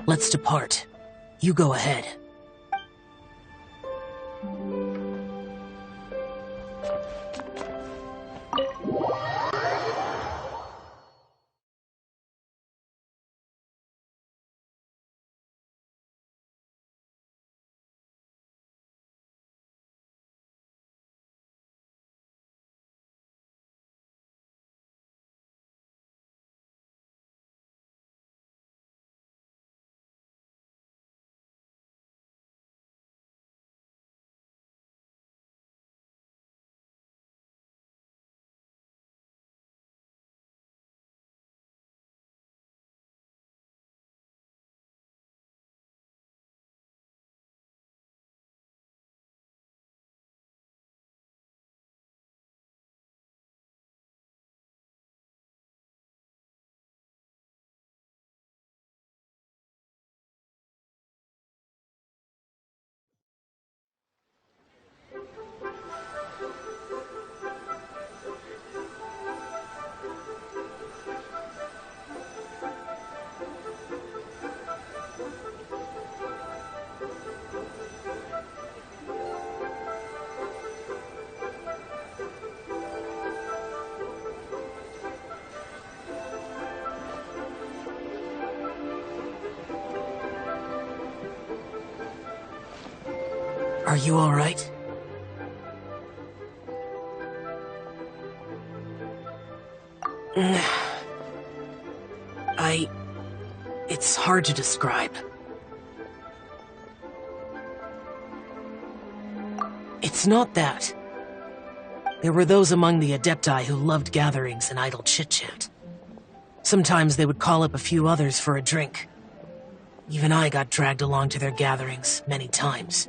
Let's depart. You go ahead. Are you all right? It's hard to describe. It's not that. There were those among the Adepti who loved gatherings and idle chit-chat. Sometimes they would call up a few others for a drink. Even I got dragged along to their gatherings many times.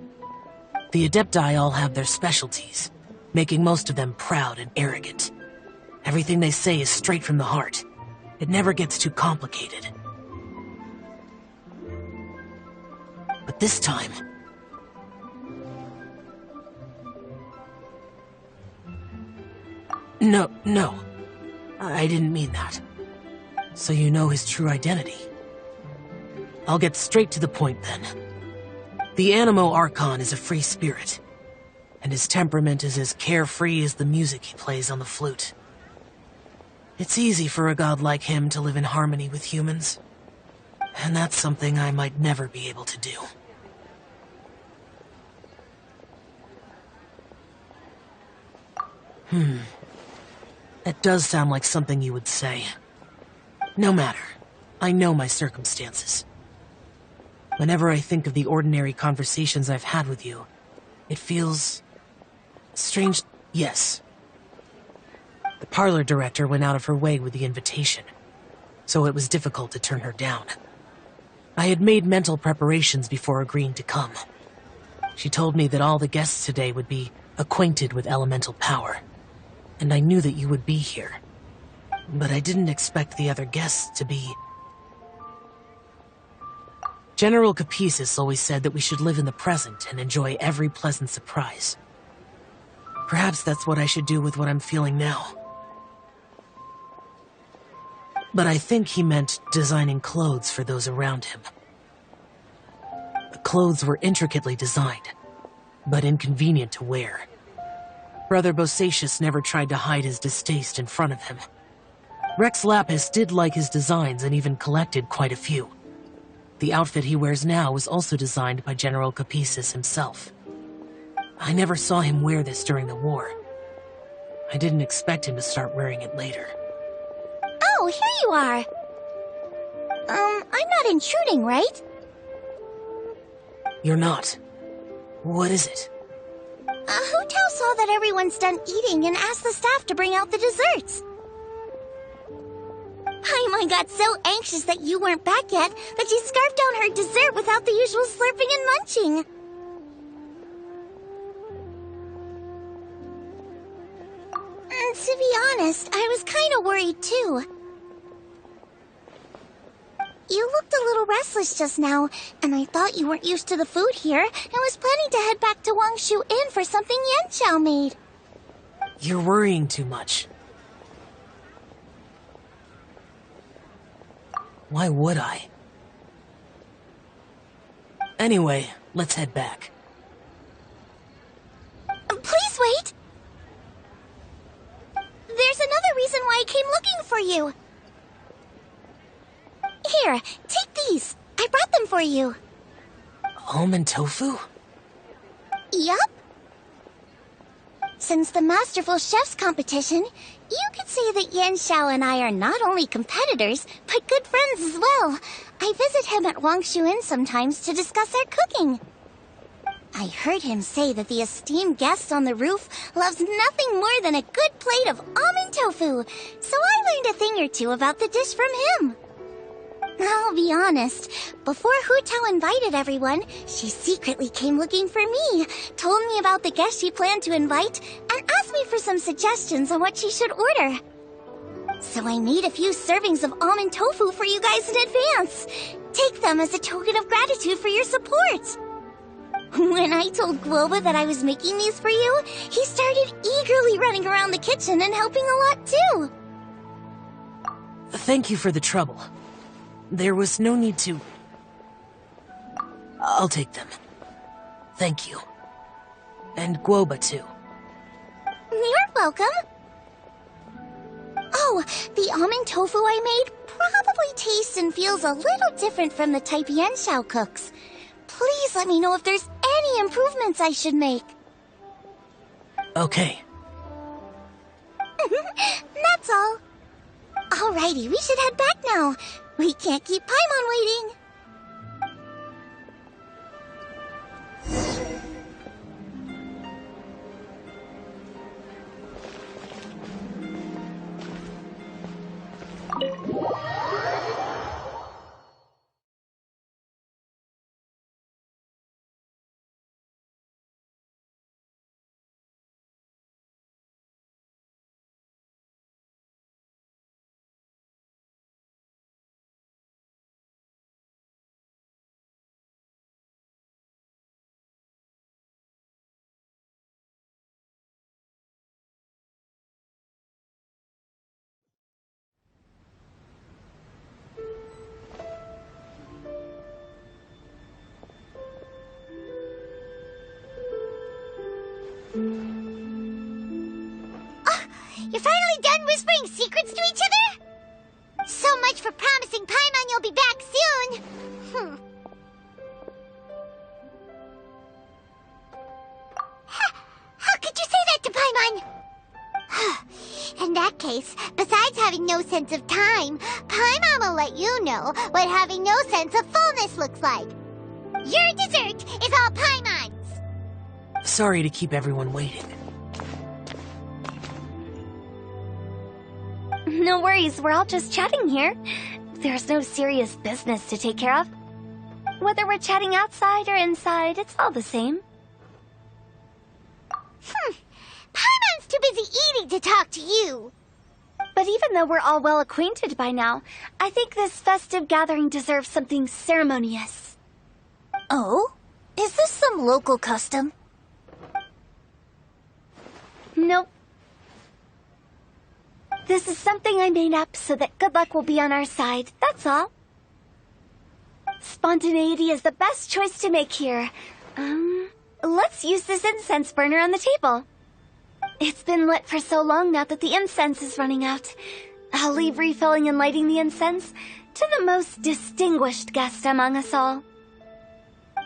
The Adepti all have their specialties, making most of them proud and arrogant. Everything they say is straight from the heart. It never gets too complicated. But this time... No. I didn't mean that. So you know his true identity. I'll get straight to the point then. The Animo Archon is a free spirit, and his temperament is as carefree as the music he plays on the flute. It's easy for a god like him to live in harmony with humans, and that's something I might never be able to do. That does sound like something you would say. No matter. I know my circumstances. Whenever I think of the ordinary conversations I've had with you, it feels... strange. Yes. The parlor director went out of her way with the invitation, so it was difficult to turn her down. I had made mental preparations before agreeing to come. She told me that all the guests today would be acquainted with elemental power, and I knew that you would be here. But I didn't expect the other guests to be... General Capisis always said that we should live in the present and enjoy every pleasant surprise. Perhaps that's what I should do with what I'm feeling now. But I think he meant designing clothes for those around him. The clothes were intricately designed, but inconvenient to wear. Brother Bosacius never tried to hide his distaste in front of him. Rex Lapis did like his designs and even collected quite a few. The outfit he wears now was also designed by General Capisis himself. I never saw him wear this during the war. I didn't expect him to start wearing it later. Oh, here you are! I'm not intruding, right? You're not. What is it? Hu Tao saw that everyone's done eating and asked the staff to bring out the desserts. Paimon got so anxious that you weren't back yet that she scarfed down her dessert without the usual slurping and munching. To be honest, I was kind of worried too. You looked a little restless just now, and I thought you weren't used to the food here and was planning to head back to Wangshu Inn for something Yanqiao made. You're worrying too much. Why would I? Anyway, let's head back. Please wait! There's another reason why I came looking for you. Here, take these. I brought them for you. Almond tofu? Yup. Since the Masterful Chef's competition, you could say that Yan Xiao and I are not only competitors, but good friends as well. I visit him at Wangshu Inn sometimes to discuss our cooking. I heard him say that the esteemed guest on the roof loves nothing more than a good plate of almond tofu, so I learned a thing or two about the dish from him. I'll be honest, before Hu Tao invited everyone, she secretly came looking for me, told me about the guests she planned to invite, and asked me for some suggestions on what she should order. So I made a few servings of almond tofu for you guys in advance. Take them as a token of gratitude for your support. When I told Guoba that I was making these for you, he started eagerly running around the kitchen and helping a lot too. Thank you for the trouble. There was no need to... I'll take them. Thank you. And Guoba too. You're welcome. Oh, the almond tofu I made probably tastes and feels a little different from the type Yan Xiao cooks. Please let me know if there's any improvements I should make. Okay. That's all. Alrighty, we should head back now. We can't keep Paimon waiting. You're finally done whispering secrets to each other? So much for promising Paimon you'll be back soon. How could you say that to Paimon? In that case, besides having no sense of time, Paimon will let you know what having no sense of fullness looks like. Your dessert is all Paimon's. Sorry to keep everyone waiting. No worries, we're all just chatting here. There's no serious business to take care of. Whether we're chatting outside or inside, it's all the same. Paimon's too busy eating to talk to you. But even though we're all well acquainted by now, I think this festive gathering deserves something ceremonious. Oh? Is this some local custom? Nope. This is something I made up so that good luck will be on our side, that's all. Spontaneity is the best choice to make here. Let's use this incense burner on the table. It's been lit for so long now that the incense is running out. I'll leave refilling and lighting the incense to the most distinguished guest among us all.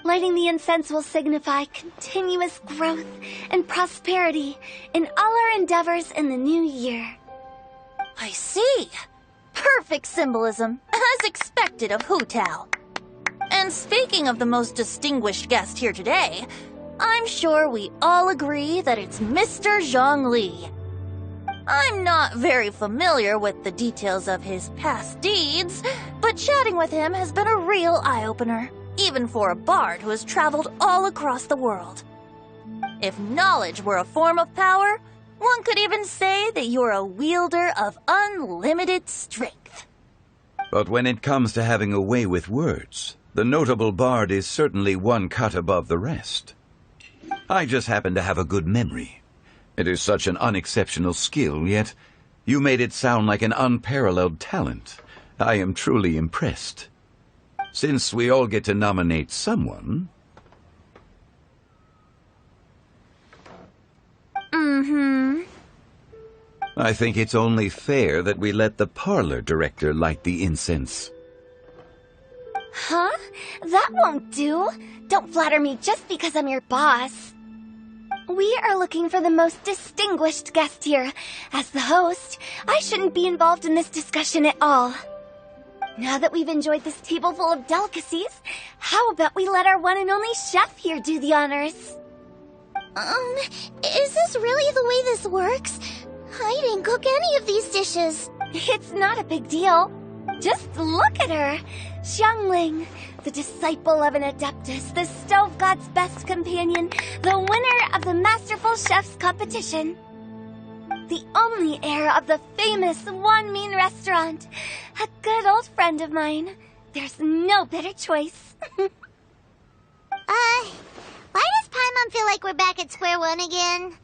Lighting the incense will signify continuous growth and prosperity in all our endeavors in the new year. I see. Perfect symbolism, as expected of Hu Tao. And speaking of the most distinguished guest here today, I'm sure we all agree that it's Mr. Zhongli. I'm not very familiar with the details of his past deeds, but chatting with him has been a real eye-opener, even for a bard who has traveled all across the world. If knowledge were a form of power, one could even say that you're a wielder of unlimited strength. But when it comes to having a way with words, the notable bard is certainly one cut above the rest. I just happen to have a good memory. It is such an unexceptional skill, yet you made it sound like an unparalleled talent. I am truly impressed. Since we all get to nominate someone... I think it's only fair that we let the parlor director light the incense. Huh? That won't do. Don't flatter me just because I'm your boss. We are looking for the most distinguished guest here. As the host, I shouldn't be involved in this discussion at all. Now that we've enjoyed this table full of delicacies, how about we let our one and only chef here do the honors? Is this really the way this works? I didn't cook any of these dishes. It's not a big deal. Just look at her. Xiangling, the disciple of an adeptus, the stove god's best companion, the winner of the Masterful Chef's competition. The only heir of the famous Wanmin restaurant. A good old friend of mine. There's no better choice. Why does Paimon feel like we're back at square one again?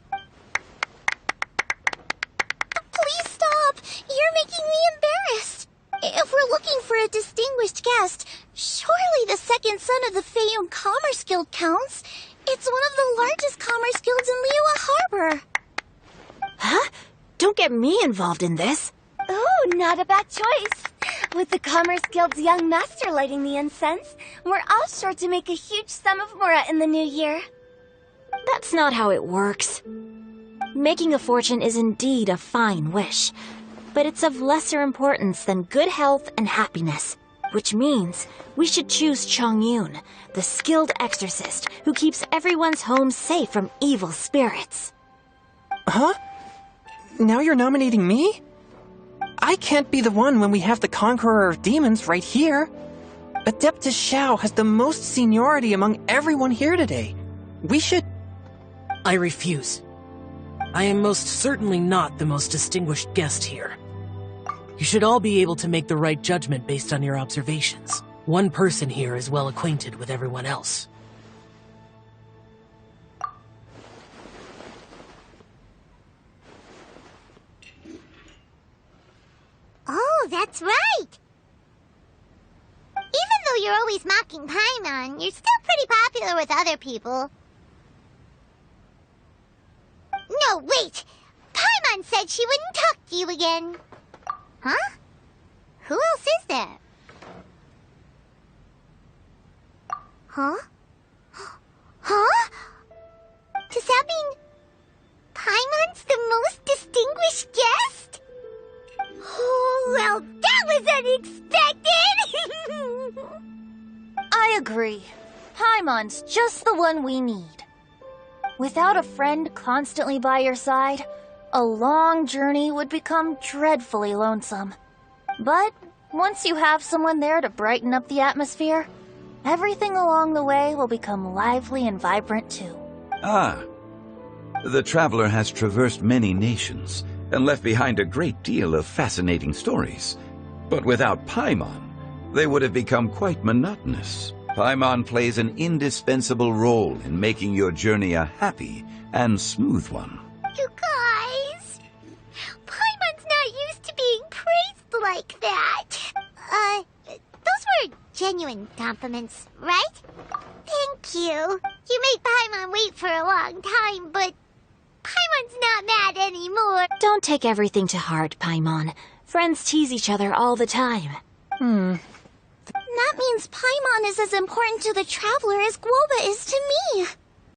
Please stop! You're making me embarrassed! If we're looking for a distinguished guest, surely the second son of the Feiyun Commerce Guild counts. It's one of the largest commerce guilds in Liyue Harbor. Huh? Don't get me involved in this. Oh, not a bad choice. With the Commerce Guild's young master lighting the incense, we're all sure to make a huge sum of mora in the new year. That's not how it works. Making a fortune is indeed a fine wish, but it's of lesser importance than good health and happiness, which means we should choose Chongyun, the skilled exorcist who keeps everyone's home safe from evil spirits. Huh? Now you're nominating me? I can't be the one when we have the Conqueror of Demons right here. Adeptus Xiao has the most seniority among everyone here today. We should... I refuse. I am most certainly not the most distinguished guest here. You should all be able to make the right judgment based on your observations. One person here is well acquainted with everyone else. Oh, that's right! Even though you're always mocking Paimon, you're still pretty popular with other people. No, wait! Paimon said she wouldn't talk to you again. Huh? Who else is there? Huh? Huh? Does that mean Paimon's the most distinguished guest? Oh, well, that was unexpected! I agree. Paimon's just the one we need. Without a friend constantly by your side, a long journey would become dreadfully lonesome. But once you have someone there to brighten up the atmosphere, everything along the way will become lively and vibrant too. Ah, the traveler has traversed many nations and left behind a great deal of fascinating stories. But without Paimon, they would have become quite monotonous. Paimon plays an indispensable role in making your journey a happy and smooth one. You guys, Paimon's not used to being praised like that. Those were genuine compliments, right? Thank you. You made Paimon wait for a long time, but Paimon's not mad anymore. Don't take everything to heart, Paimon. Friends tease each other all the time. That means Paimon is as important to the traveler as Guoba is to me.